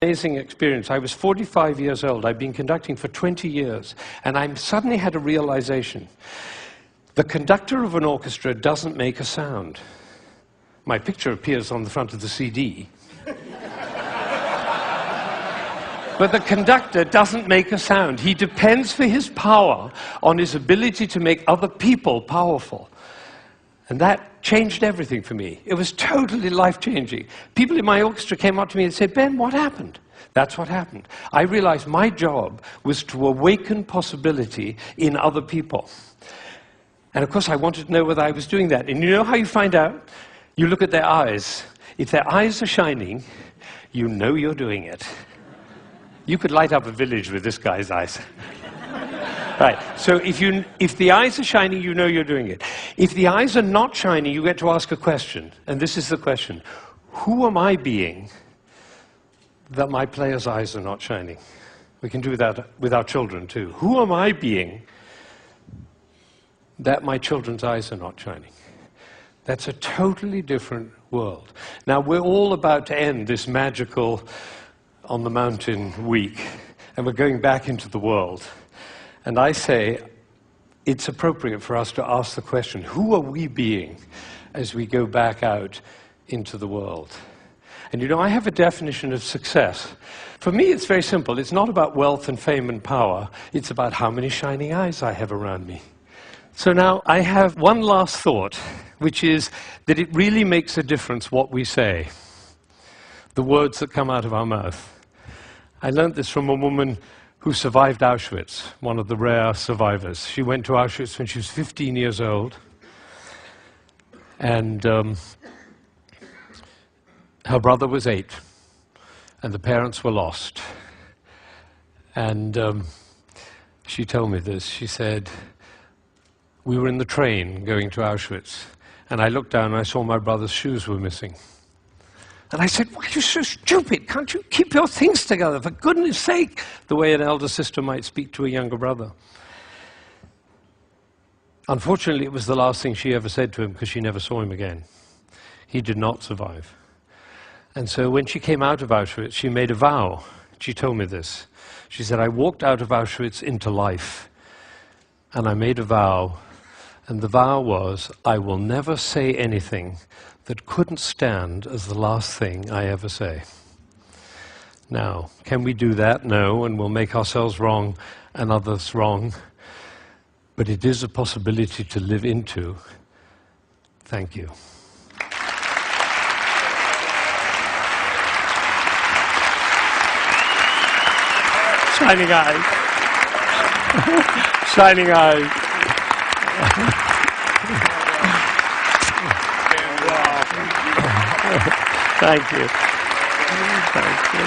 Amazing experience. I was 45 years old. I'd been conducting for 20 years, and I suddenly had a realization. The conductor of an orchestra doesn't make a sound. My picture appears on the front of the CD. But the conductor doesn't make a sound. He depends for his power on his ability to make other people powerful. And that changed everything for me. It was totally life-changing. People in my orchestra came up to me and said, "Ben, what happened?" That's what happened. I realized my job was to awaken possibility in other people. And of course, I wanted to know whether I was doing that. And you know how you find out? You look at their eyes. If their eyes are shining, you know you're doing it. You could light up a village with this guy's eyes. Right, so if the eyes are shining, you know you're doing it. If the eyes are not shining, you get to ask a question. And this is the question. Who am I being that my player's eyes are not shining? We can do that with our children too. Who am I being that my children's eyes are not shining? That's a totally different world. Now, we're all about to end this magical on the mountain week, and we're going back into the world. And I say it's appropriate for us to ask the question, who are we being as we go back out into the world? And you know, I have a definition of success. For me, it's very simple. It's not about wealth and fame and power. It's about how many shining eyes I have around me. So now I have one last thought, which is that it really makes a difference what we say, the words that come out of our mouth. I learned this from a woman who survived Auschwitz, one of the rare survivors. She went to Auschwitz when she was 15 years old, and her brother was 8, and the parents were lost. And she told me this. She said, "We were in the train going to Auschwitz, and I looked down and I saw my brother's shoes were missing. And I said, why are you so stupid? Can't you keep your things together, for goodness sake?" The way an elder sister might speak to a younger brother. Unfortunately, it was the last thing she ever said to him, because she never saw him again. He did not survive. And so when she came out of Auschwitz, she made a vow. She told me this. She said, "I walked out of Auschwitz into life, and I made a vow, and the vow was, I will never say anything that couldn't stand as the last thing I ever say." Now, can we do that? No, and we'll make ourselves wrong and others wrong. But it is a possibility to live into. Thank you. Shining eyes. Shining eyes. Thank you. Thank you.